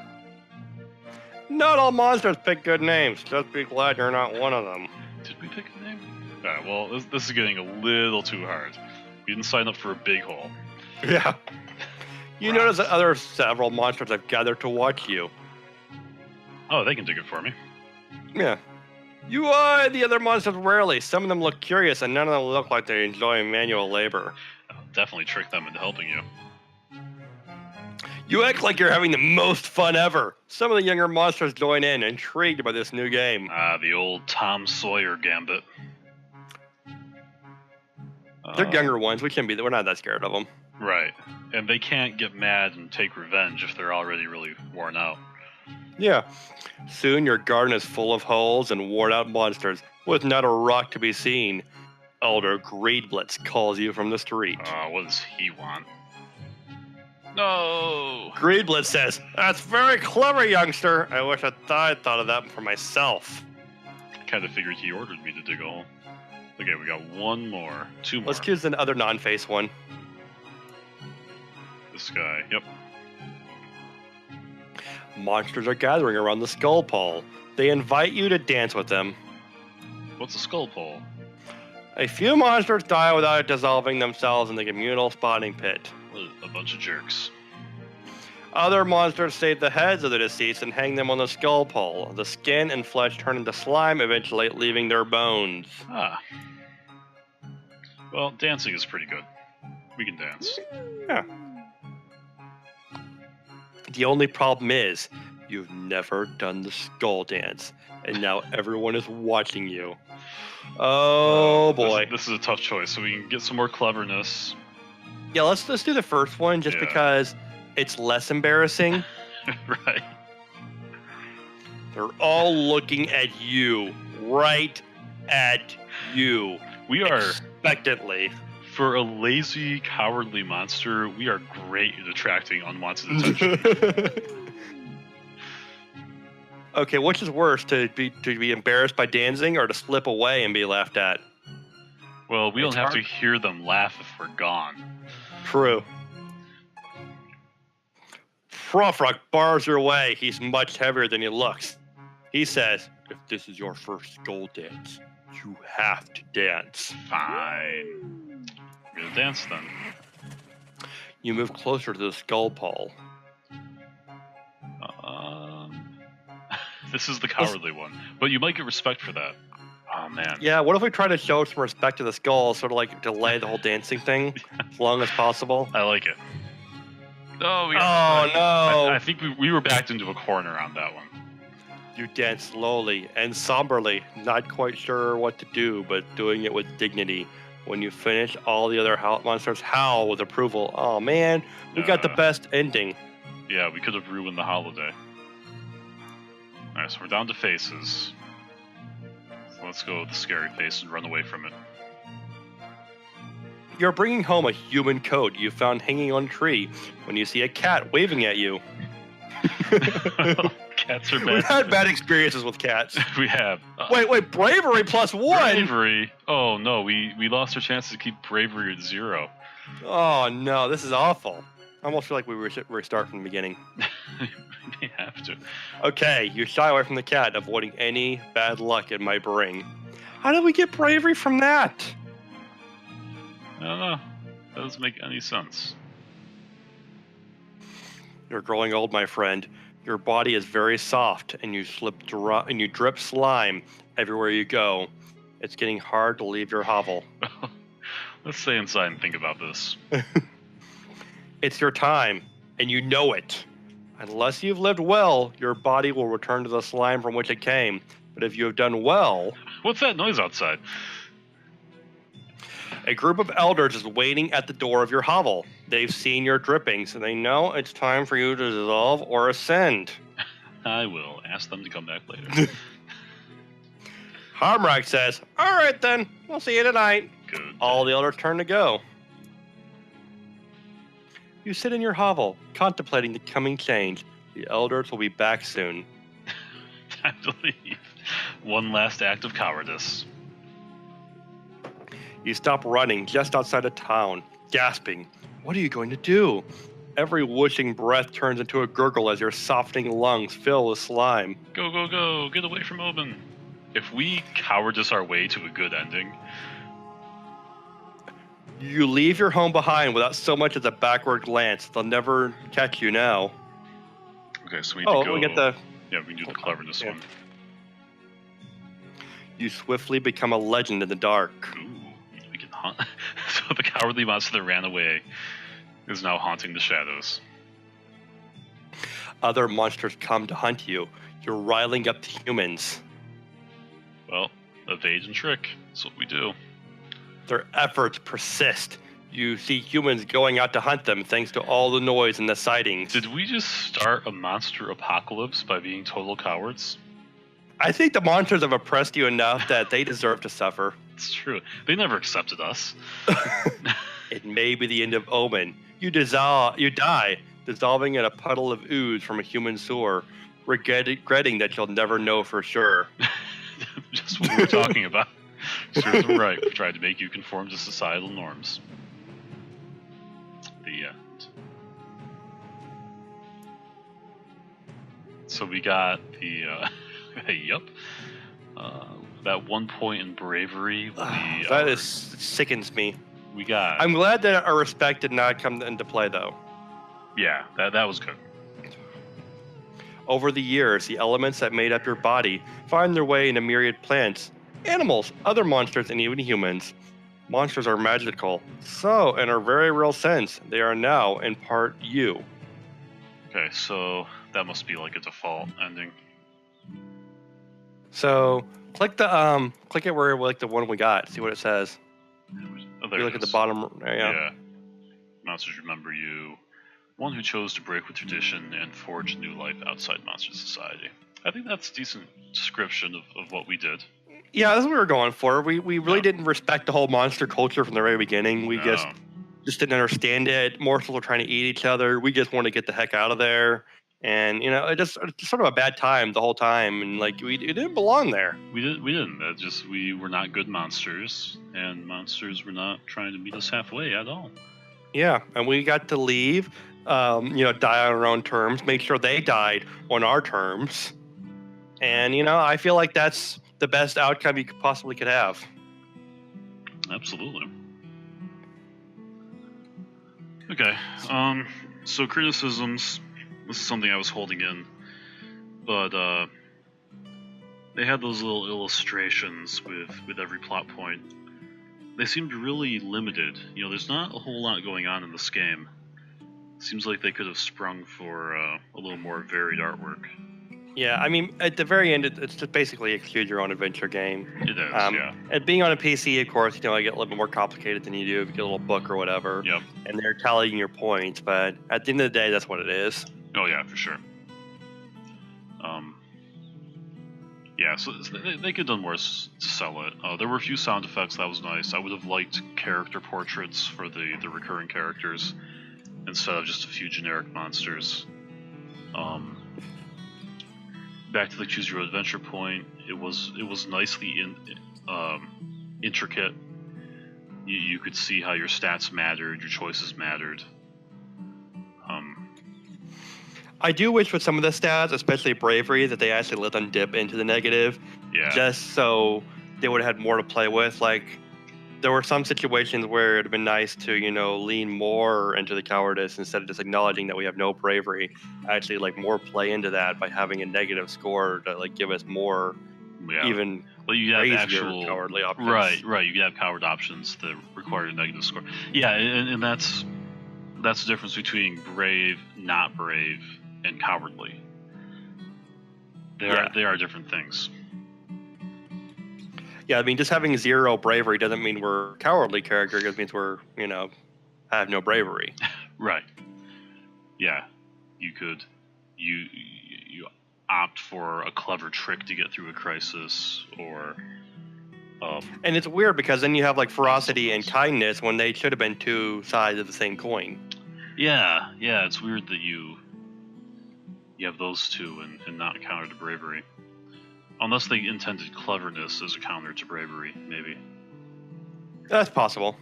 Not all monsters pick good names. Just be glad you're not one of them. Did we pick a name? Alright, well, this is getting a little too hard. We didn't sign up for a big hole. Yeah. You notice that several monsters have gathered to watch you. Oh, they can dig it for me. Yeah. You eye the other monsters rarely. Some of them look curious, and none of them look like they enjoy manual labor. I'll definitely trick them into helping you. You act like you're having the most fun ever. Some of the younger monsters join in, intrigued by this new game. The old Tom Sawyer gambit. They're younger ones. We're not that scared of them. Right. And they can't get mad and take revenge if they're already really worn out. Yeah. Soon your garden is full of holes and worn-out monsters, with not a rock to be seen. Elder Greedblitz calls you from the street. What does he want? No! Greedblitz says, "That's very clever, youngster. I wish I'd thought of that for myself." Kind of figured he ordered me to dig a hole. Okay, we got one more. Two more. Let's choose another non-face one. This guy, yep. Monsters are gathering around the skull pole. They invite you to dance with them. What's a skull pole? A few monsters die without dissolving themselves in the communal spawning pit. A bunch of jerks. Other monsters save the heads of the deceased and hang them on the skull pole. The skin and flesh turn into slime, eventually leaving their bones. Ah. Well, dancing is pretty good. We can dance. Yeah. The only problem is, you've never done the skull dance, and now everyone is watching you. Oh boy. This is a tough choice, so we can get some more cleverness. Yeah, let's do the first one just because it's less embarrassing. Right. They're all looking at you. Right at you. We are... expectantly. For a lazy, cowardly monster, we are great at attracting unwanted attention. Okay, which is worse, to be embarrassed by dancing or to slip away and be laughed at? Well, we don't have to hear them laugh if we're gone. True. Frofrock bars your way. He's much heavier than he looks. He says, "If this is your first skull dance, you have to dance." Fine. We're gonna dance then. You move closer to the skull pole. This is the cowardly one, but you might get respect for that. Oh man. Yeah, what if we try to show some respect to the skull, sort of like delay the whole dancing thing as long as possible? I like it. Oh, no! I think we were backed into a corner on that one. You dance slowly and somberly, not quite sure what to do, but doing it with dignity. When you finish, all the other monsters howl with approval. Oh man, we got the best ending. Yeah, we could have ruined the holiday. Alright, so we're down to faces. So let's go with the scary face and run away from it. You're bringing home a human coat you found hanging on a tree when you see a cat waving at you. Cats are bad. We've had bad experiences with cats. We have. Wait, bravery +1! Bravery? Oh no, we lost our chance to keep bravery at 0. Oh no, this is awful. I almost feel like we restart from the beginning. We may have to. Okay, you shy away from the cat, avoiding any bad luck it might bring. How did we get bravery from that? I don't know. That doesn't make any sense. You're growing old, my friend. Your body is very soft, and you drip slime everywhere you go. It's getting hard to leave your hovel. Let's stay inside and think about this. It's your time, and you know it. Unless you've lived well, your body will return to the slime from which it came. But if you have done well... What's that noise outside? A group of elders is waiting at the door of your hovel. They've seen your drippings, and they know it's time for you to dissolve or ascend. I will ask them to come back later. Harmrak says, "All right then, we'll see you tonight." Good. All the elders turn to go. You sit in your hovel, contemplating the coming change. The elders will be back soon. Time to leave. One last act of cowardice. You stop running just outside of town, gasping. What are you going to do? Every whooshing breath turns into a gurgle as your softening lungs fill with slime. Go, go, go. Get away from Oben. If we cowardice our way to a good ending... You leave your home behind without so much as a backward glance. They'll never catch you now. Okay, so we need to go... we get the... Yeah, we can do the cleverness one. You swiftly become a legend in the dark. Ooh, we can haunt... So the cowardly monster that ran away is now haunting the shadows. Other monsters come to hunt you. You're riling up the humans. Well, evade and trick. That's what we do. Their efforts persist. you see humans going out to hunt them thanks to all the noise and the sightings. Did we just start a monster apocalypse by being total cowards? I think the monsters have oppressed you enough that they deserve to suffer. It's true. They never accepted us. It may be the end of Omen. You die, dissolving in a puddle of ooze from a human sewer, regretting that you'll never know for sure. Just what we were talking about. Serves them right. We tried to make you conform to societal norms. The end. So we got the, yep. That 1 point in bravery. Sickens me. We got. I'm glad that our respect did not come into play, though. Yeah, that was good. Over the years, the elements that made up your body find their way into myriad plants, animals, other monsters, and even humans. Monsters are magical, so in a very real sense, they are now in part you. Okay, so that must be like a default ending. So click it where like the one we got. See what it says. Oh, there you it look is. at the bottom. Yeah. Monsters remember you. One who chose to break with tradition and forge a new life outside Monster Society. I think that's a decent description of what we did. Yeah, that's what we were going for. We really didn't respect the whole monster culture from the very beginning. We just didn't understand it. Morsels were trying to eat each other. We just wanted to get the heck out of there. And it's sort of a bad time the whole time, and like we didn't belong there. We didn't. We were not good monsters, and monsters were not trying to meet us halfway at all. Yeah, and we got to leave, die on our own terms, make sure they died on our terms. And, I feel like that's the best outcome you possibly could have. Absolutely. Okay, so criticisms, this is something I was holding in, but they had those little illustrations with every plot point. They seemed really limited. There's not a whole lot going on in this game. Seems like they could have sprung for a little more varied artwork. Yeah, I mean, at the very end, it's just basically a choose your own adventure game. It is, yeah. And being on a PC, of course, I get a little bit more complicated than you do if you get a little book or whatever. Yep. And they're tallying your points, but at the end of the day, that's what it is. Oh yeah, for sure. Yeah, so they could have done more to sell it. There were a few sound effects that was nice. I would have liked character portraits for the recurring characters instead of just a few generic monsters. Back to the choose your own adventure point, it was nicely intricate. You could see how your stats mattered, your choices mattered. I do wish with some of the stats, especially bravery, that they actually let them dip into the negative. Yeah. Just so they would have had more to play with. Like, there were some situations where it'd have been nice to, lean more into the cowardice instead of just acknowledging that we have no bravery. Actually, more play into that by having a negative score to give us more, even you have actual cowardly options. Right. You could have coward options that require a negative score. Yeah, and that's the difference between brave, not brave, and cowardly. They are different things. Yeah, I mean, just having 0 bravery doesn't mean we're cowardly character. It just means we're, have no bravery. Right. Yeah. You opt for a clever trick to get through a crisis, or... and it's weird because then you have, ferocity and kindness when they should have been two sides of the same coin. Yeah, it's weird that you have those two and not a counter to bravery. Unless they intended cleverness as a counter to bravery, maybe. That's possible.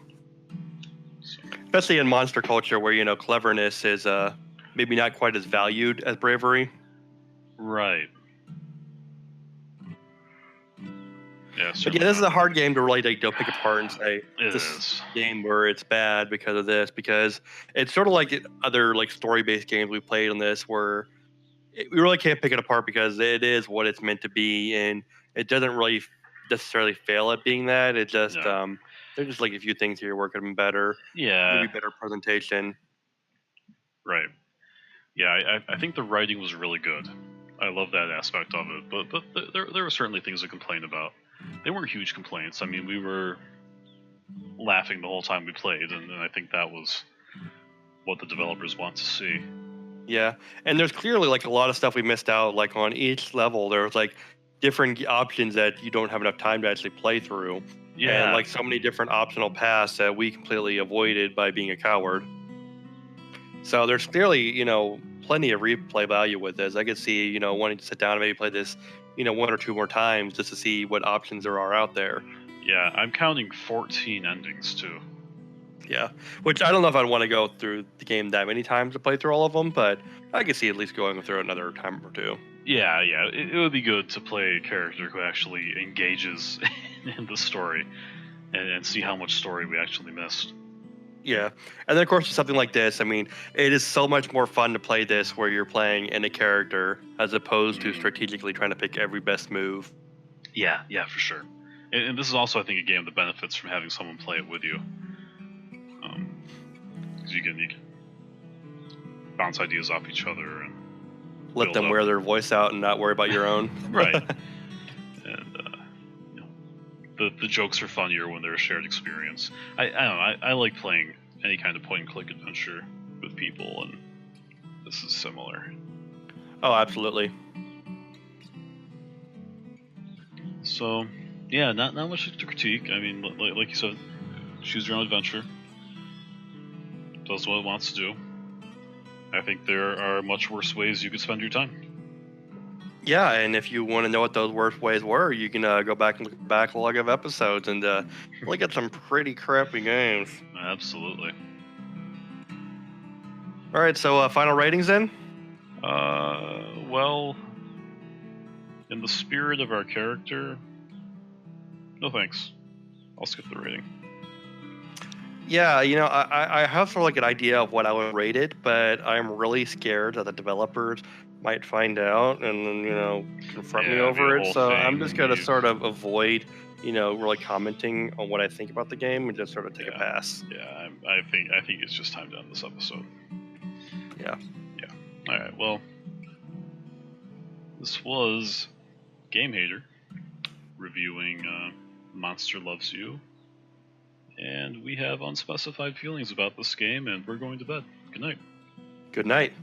Especially in monster culture where, cleverness is maybe not quite as valued as bravery. Right. Yeah, but this is a hard game to really pick apart and say this game where it's bad because of this, because it's sort of like other story-based games we played on this where we really can't pick it apart because it is what it's meant to be, and it doesn't really necessarily fail at being that. It just there's just a few things here where it could have been better. Yeah, maybe better presentation. Right. Yeah, I think the writing was really good. I love that aspect of it, but there were certainly things to complain about. They weren't huge complaints. I mean, we were laughing the whole time we played, and I think that was what the developers want to see. Yeah, and there's clearly like a lot of stuff we missed out. Like on each level, there's like different options that you don't have enough time to actually play through, and Yeah, like so many different optional paths that we completely avoided by being a coward. So there's clearly, plenty of replay value with this. I could see, wanting to sit down and maybe play this, one or two more times just to see what options there are out there. yeah, I'm counting 14 endings too. Yeah, which I don't know if I'd want to go through the game that many times to play through all of them, but I could see at least going through another time or two. Yeah, it would be good to play a character who actually engages in the story and see how much story we actually missed. Yeah, and then of course with something like this, I mean, it is so much more fun to play this where you're playing in a character as opposed to strategically trying to pick every best move. Yeah, for sure. And this is also, I think, a game that benefits from having someone play it with you. Because you can bounce ideas off each other and Let build them up. wear their voice out and not worry about your own. Right. And the jokes are funnier when they're a shared experience. I don't know. I like playing any kind of point and click adventure with people, and this is similar. Oh, absolutely. So, yeah, not much to critique. I mean, like you said, choose your own adventure. Does what it wants to do. I think there are much worse ways you could spend your time. Yeah, and if you want to know what those worst ways were, you can go back and look at the backlog of episodes and look at some pretty crappy games. Absolutely. All right, so final ratings then? Well, in the spirit of our character, no thanks. I'll skip the rating. Yeah, I have sort of like an idea of what I would rate it, but I'm really scared that the developers might find out and then, confront me Yeah, it'd be over a it. whole So thing. I'm just going to sort of avoid, really commenting on what I think about the game and just sort of take a pass. Yeah, I think it's just time to end this episode. Yeah. All right. Well, this was Gamehater reviewing Monster Loves You, and we have unspecified feelings about this game, and we're going to bed. Good night. Good night.